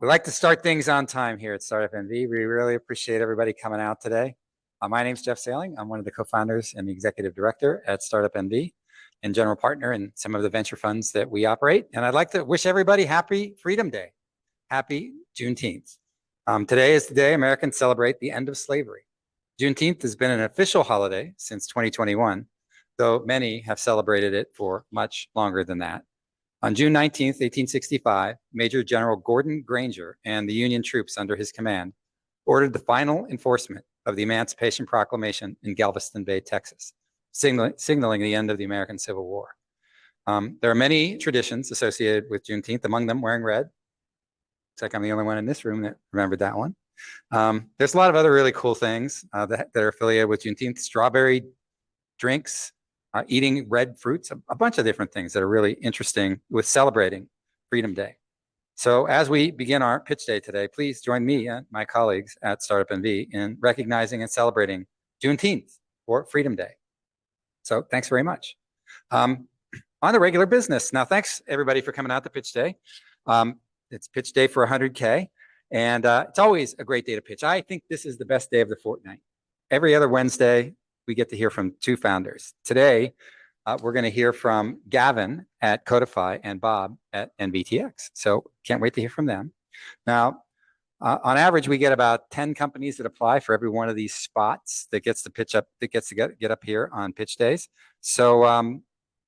We like to start things on time here at StartUpNV. We really appreciate everybody coming out today. My name's Jeff Sailing. I'm one of the co-founders and the executive director at StartUpNV and general partner in some of the venture funds that we operate. And I'd like to wish everybody happy Freedom Day. Happy Juneteenth. Today is the day Americans celebrate the end of slavery. Juneteenth has been an official holiday since 2021, though many have celebrated it for much longer than that. On June 19th, 1865, Major General Gordon Granger and the Union troops under his command ordered the final enforcement of the Emancipation Proclamation in Galveston Bay, Texas, signaling the end of the American Civil War. There are many traditions associated with Juneteenth, among them wearing red. Looks like I'm the only one in this room that remembered that one. There's a lot of other really cool things that are affiliated with Juneteenth: strawberry drinks, eating red fruits, a bunch of different things that are really interesting with celebrating Freedom Day. So as we begin our pitch day today, please join me and my colleagues at StartUpNV in recognizing and celebrating Juneteenth or Freedom Day. So thanks very much. On the regular business. Now, thanks everybody for coming out to pitch day. It's pitch day for 100K, and it's always a great day to pitch. I think this is the best day of the fortnight. Every other Wednesday, we get to hear from two founders. Today, we're going to hear from Gavin at Qodefi and Bob at NVTX. So can't wait to hear from them. Now, on average, we get about 10 companies that apply for every one of these spots that gets to pitch up, that gets to get up here on pitch days. So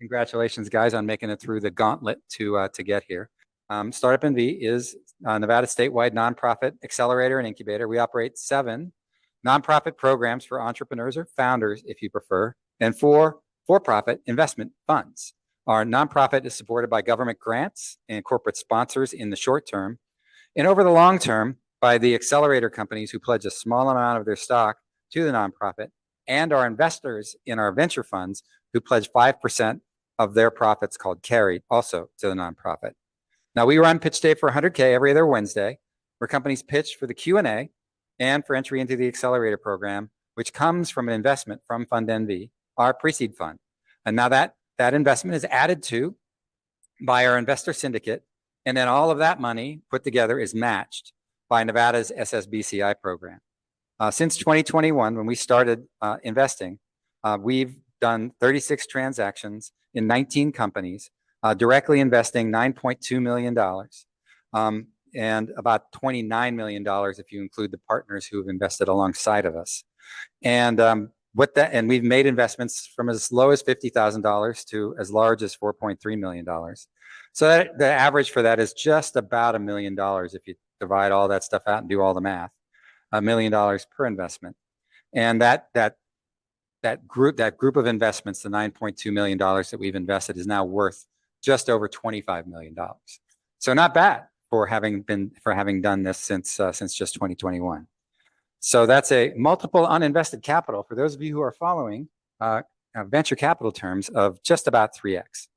congratulations, guys, on making it through the gauntlet to get here. StartUpNV is a Nevada statewide nonprofit accelerator and incubator. We operate 7 nonprofit programs for entrepreneurs or founders, if you prefer, and 4 for-profit investment funds. Our nonprofit is supported by government grants and corporate sponsors in the short term, and over the long term by the accelerator companies who pledge a small amount of their stock to the nonprofit, and our investors in our venture funds who pledge 5% of their profits, called carry, also to the nonprofit. Now, we run pitch day for 100K every other Wednesday, where companies pitch for the Q&A and for entry into the accelerator program, which comes from an investment from Fund NV, our pre-seed fund. And now that investment is added to by our investor syndicate, and then all of that money put together is matched by Nevada's SSBCI program. Since 2021, when we started investing, we've done 36 transactions in 19 companies, directly investing $9.2 million. And about $29 million if you include the partners who have invested alongside of us. And and we've made investments from as low as $50,000 to as large as $4.3 million. So the average for that is just about $1 million if you divide all that stuff out and do all the math. $1 million per investment. And that group of investments, the $9.2 million that we've invested, is now worth just over $25 million. So not bad for having done this since just 2021. So that's a multiple uninvested capital, for those of you who are following venture capital terms, of just about 3x.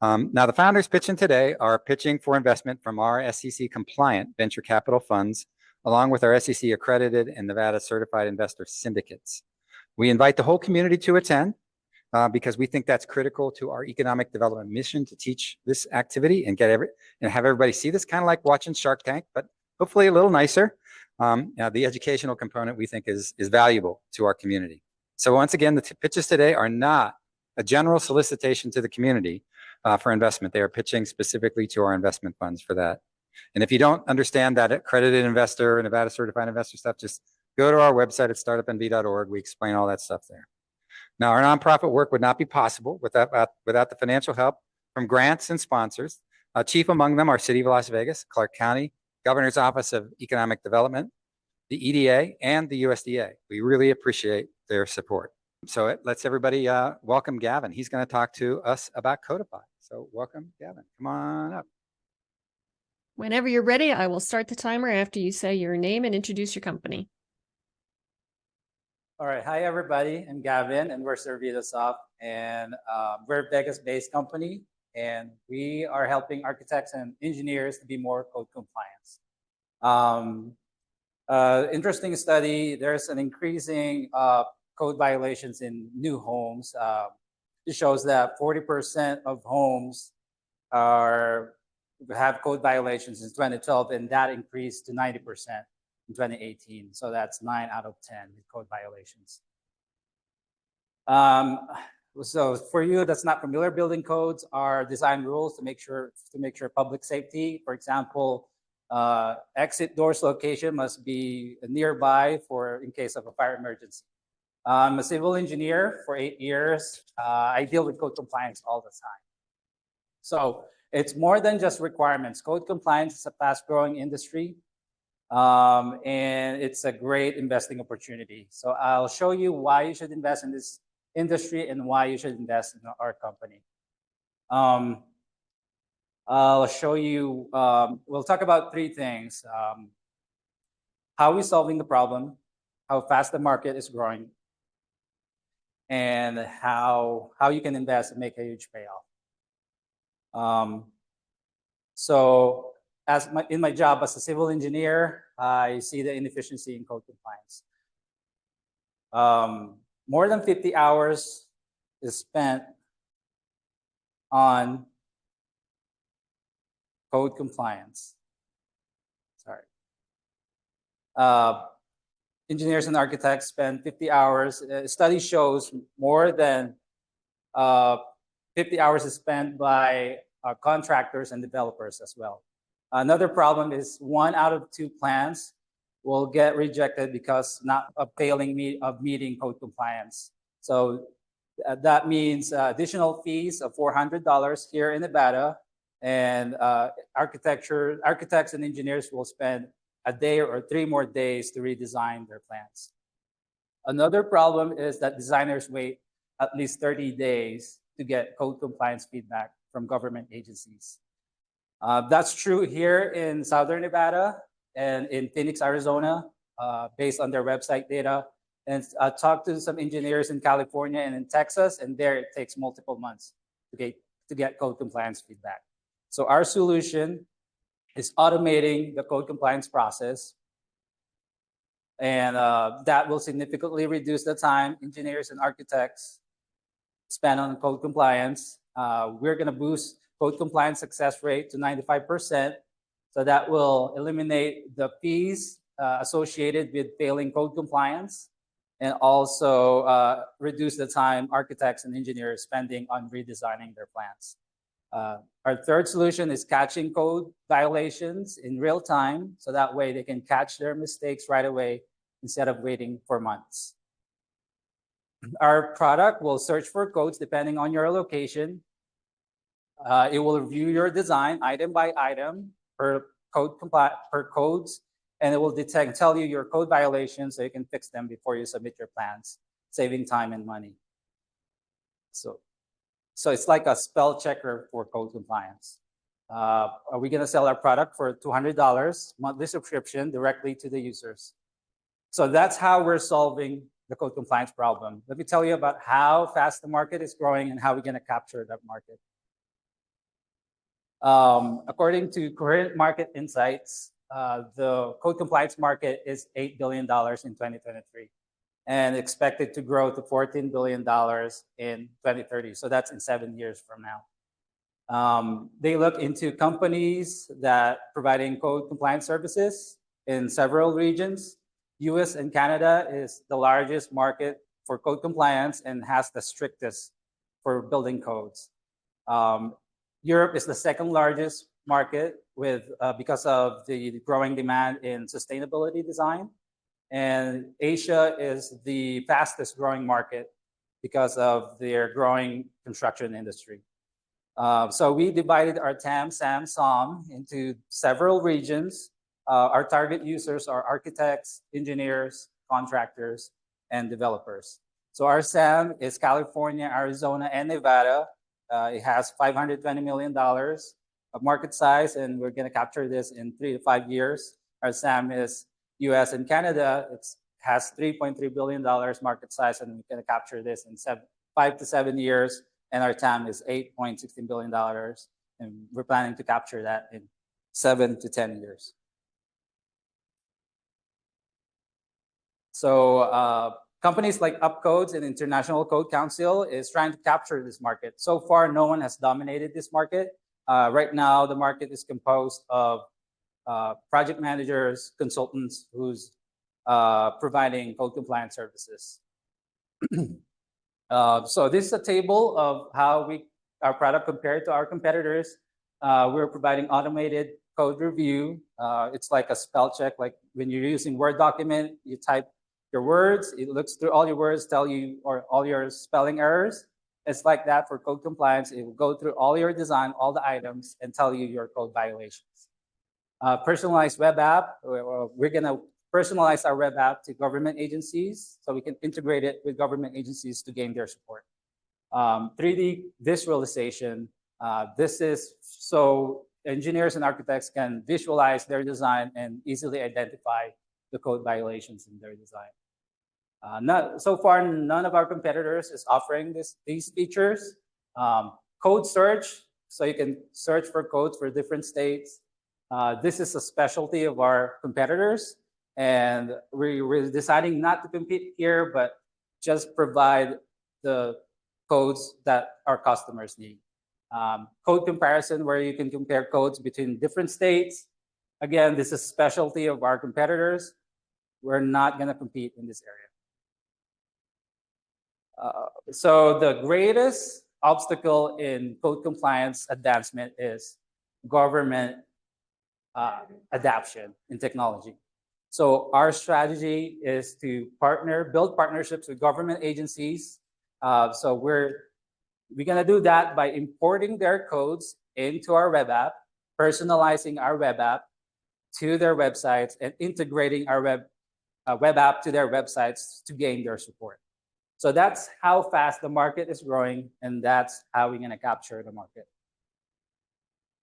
Now, the founders pitching today are pitching for investment from our SEC compliant venture capital funds, along with our SEC accredited and Nevada certified investor syndicates. We invite the whole community to attend because we think that's critical to our economic development mission to teach this activity and have everybody see this, kind of like watching Shark Tank, but hopefully a little nicer. The educational component, we think, is valuable to our community. So once again, the pitches today are not a general solicitation to the community for investment. They are pitching specifically to our investment funds for that. And if you don't understand that accredited investor, Nevada certified investor stuff, just go to our website at startupnv.org. We explain all that stuff there. Now, our nonprofit work would not be possible without the financial help from grants and sponsors. Chief among them are City of Las Vegas, Clark County, Governor's Office of Economic Development, the EDA, and the USDA. We really appreciate their support. So let's everybody welcome Gavin. He's going to talk to us about Qodefi. So welcome, Gavin. Come on up. Whenever you're ready, I will start the timer after you say your name and introduce your company. All right. Hi, everybody. I'm Gavin, and we're Servitasoft, and we're a Vegas-based company, and we are helping architects and engineers to be more code compliant. Interesting study, there's an increasing code violations in new homes. It shows that 40% of homes are have code violations in 2012, and that increased to 90% in 2018. So that's 9 out of 10 with code violations. So for you that's not familiar, building codes are design rules to make sure public safety. For example, exit doors location must be nearby in case of a fire emergency. I'm a civil engineer for 8 years. I deal with code compliance all the time. So it's more than just requirements. Code compliance is a fast-growing industry, and it's a great investing opportunity. So I'll show you why you should invest in this industry and why you should invest in our company. I'll show you, we'll talk about 3 things. How we're solving the problem, how fast the market is growing, and how you can invest and make a huge payoff. So in my job as a civil engineer, I see the inefficiency in code compliance. More than 50 hours is spent on code compliance. Sorry. Engineers and architects spend 50 hours. Study shows more than 50 hours is spent by contractors and developers as well. Another problem is 1 out of 2 plans will get rejected because not of failing of meeting code compliance. So that means additional fees of $400 here in Nevada, and architects and engineers will spend a day or 3 more days to redesign their plans. Another problem is that designers wait at least 30 days to get code compliance feedback from government agencies. That's true here in Southern Nevada and in Phoenix, Arizona, based on their website data. And I talked to some engineers in California and in Texas, and there it takes multiple months to get code compliance feedback. So our solution is automating the code compliance process, and that will significantly reduce the time engineers and architects spend on code compliance. We're going to boost code compliance success rate to 95%. So that will eliminate the fees associated with failing code compliance, and also reduce the time architects and engineers spending on redesigning their plans. Our third solution is catching code violations in real time, so that way they can catch their mistakes right away instead of waiting for months. Our product will search for codes depending on your location. It will review your design item by item per codes, and it will tell you your code violations so you can fix them before you submit your plans, saving time and money. So it's like a spell checker for code compliance. Are we going to sell our product for $200 monthly subscription directly to the users? So that's how we're solving the code compliance problem. Let me tell you about how fast the market is growing and how we're going to capture that market. According to current market insights, the code compliance market is $8 billion in 2023 and expected to grow to $14 billion in 2030. So that's in 7 years from now. They look into companies that providing code compliance services in several regions. US and Canada is the largest market for code compliance and has the strictest for building codes. Europe is the second largest market because of the growing demand in sustainability design. And Asia is the fastest growing market because of their growing construction industry. So we divided our TAM, SAM, SOM into several regions. Our target users are architects, engineers, contractors, and developers. So our SAM is California, Arizona, and Nevada. It has $520 million of market size, and we're going to capture this in 3 to 5 years. Our SAM is US and Canada. It has $3.3 billion market size, and we're going to capture this in 5 to 7 years. And our TAM is $8.16 billion, and we're planning to capture that in 7 to 10 years. So companies like UpCodes and International Code Council is trying to capture this market. So far, no one has dominated this market. Right now, the market is composed of project managers, consultants who's providing code compliance services. So this is a table of how our product compared to our competitors. We're providing automated code review. It's like a spell check, like when you're using Word document, you type your words, it looks through all your words, tell you or all your spelling errors. It's like that for code compliance. It will go through all your design, all the items, and tell you your code violations. Personalized web app. We're gonna personalize our web app to government agencies so we can integrate it with government agencies to gain their support. 3D visualization. This is so engineers and architects can visualize their design and easily identify the code violations in their design. So far, none of our competitors is offering these features. Code search, so you can search for codes for different states. This is a specialty of our competitors, and we're deciding not to compete here, but just provide the codes that our customers need. Code comparison, where you can compare codes between different states. Again, this is a specialty of our competitors. We're not going to compete in this area. So the greatest obstacle in code compliance advancement is government adoption in technology. So our strategy is to build partnerships with government agencies. So we're gonna do that by importing their codes into our web app, personalizing our web app to their websites, and integrating our web app to their websites to gain their support. So that's how fast the market is growing, and that's how we're gonna capture the market.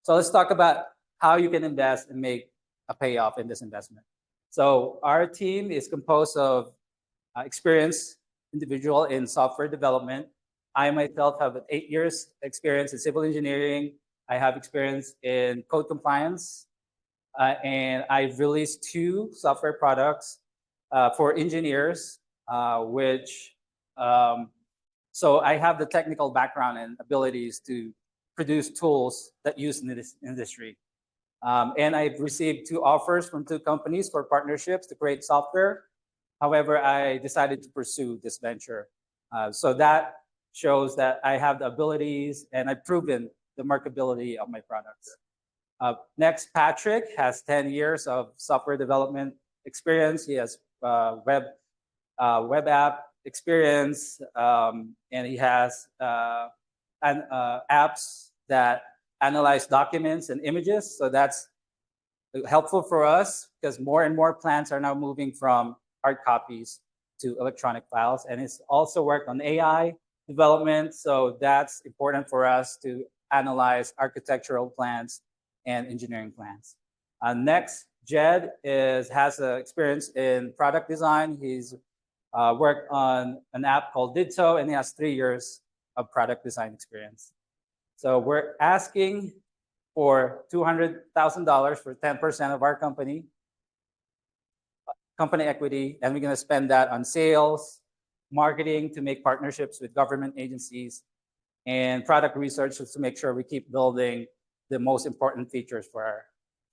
So let's talk about how you can invest and make a payoff in this investment. So our team is composed of experienced individual in software development. I myself have 8 years experience in civil engineering. I have experience in code compliance, and I've released 2 software products for engineers, so I have the technical background and abilities to produce tools that use in this industry. And I've received 2 offers from 2 companies for partnerships to create software. However, I decided to pursue this venture. So that shows that I have the abilities and I've proven the marketability of my products. Next, Patrick has 10 years of software development experience. He has web app experience, and he has apps that analyze documents and images. So that's helpful for us because more and more plans are now moving from hard copies to electronic files. And it's also worked on AI development. So that's important for us to analyze architectural plans and engineering plans. Next, Jed has experience in product design. He's worked on an app called Ditto, and he has 3 years of product design experience. So we're asking for $200,000 for 10% of our company equity, and we're going to spend that on sales, marketing to make partnerships with government agencies, and product research to make sure we keep building the most important features for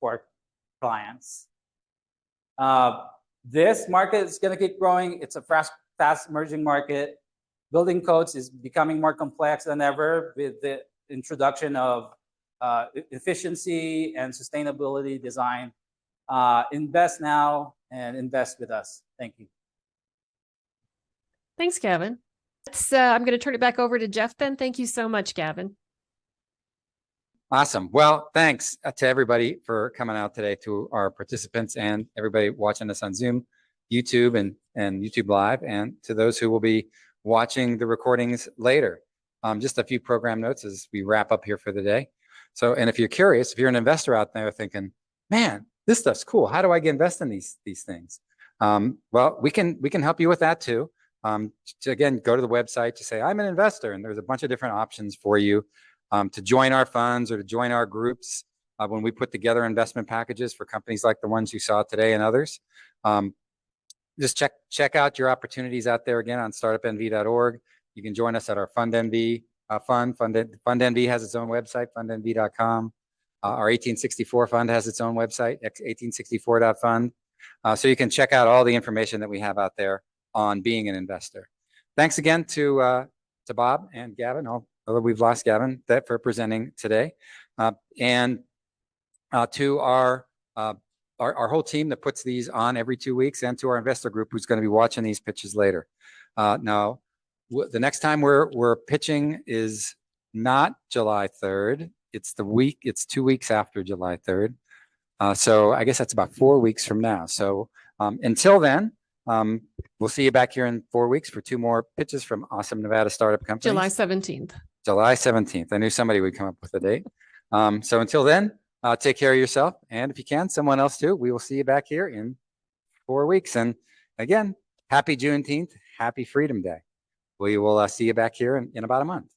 our clients. This market is going to keep growing. It's a fast emerging market. Building codes is becoming more complex than ever with the introduction of efficiency and sustainability design. Invest now and invest with us. Thank you. Thanks, Gavin. I'm going to turn it back over to Jeff then. Thank you so much, Gavin. Awesome. Well, thanks to everybody for coming out today, to our participants and everybody watching us on Zoom, YouTube, and YouTube Live, and to those who will be watching the recordings later. Just a few program notes as we wrap up here for the day. So, and if you're curious, if you're an investor out there thinking, man, this stuff's cool, how do I get invested in these things? Well, we can help you with that too. To again, go to the website to say, I'm an investor, and there's a bunch of different options for you to join our funds or to join our groups when we put together investment packages for companies like the ones you saw today and others. Just check out your opportunities out there again on startupnv.org. You can join us at our FundNV fund. FundNV has its own website, fundnv.com. Our 1864 fund has its own website, 1864.fund. So you can check out all the information that we have out there on being an investor. Thanks again to Bob and Gavin, although we've lost Gavin, for presenting today. And to our whole team that puts these on every 2 weeks, and to our investor group who's going to be watching these pitches later. Now, the next time we're pitching is not July 3rd. It's 2 weeks after July 3rd. So I guess that's about 4 weeks from now. So until then, we'll see you back here in 4 weeks for 2 more pitches from awesome Nevada startup companies. July 17th. July 17th. I knew somebody would come up with a date. So until then, take care of yourself. And if you can, someone else too. We will see you back here in 4 weeks. And again, happy Juneteenth. Happy Freedom Day. We will see you back here in about a month.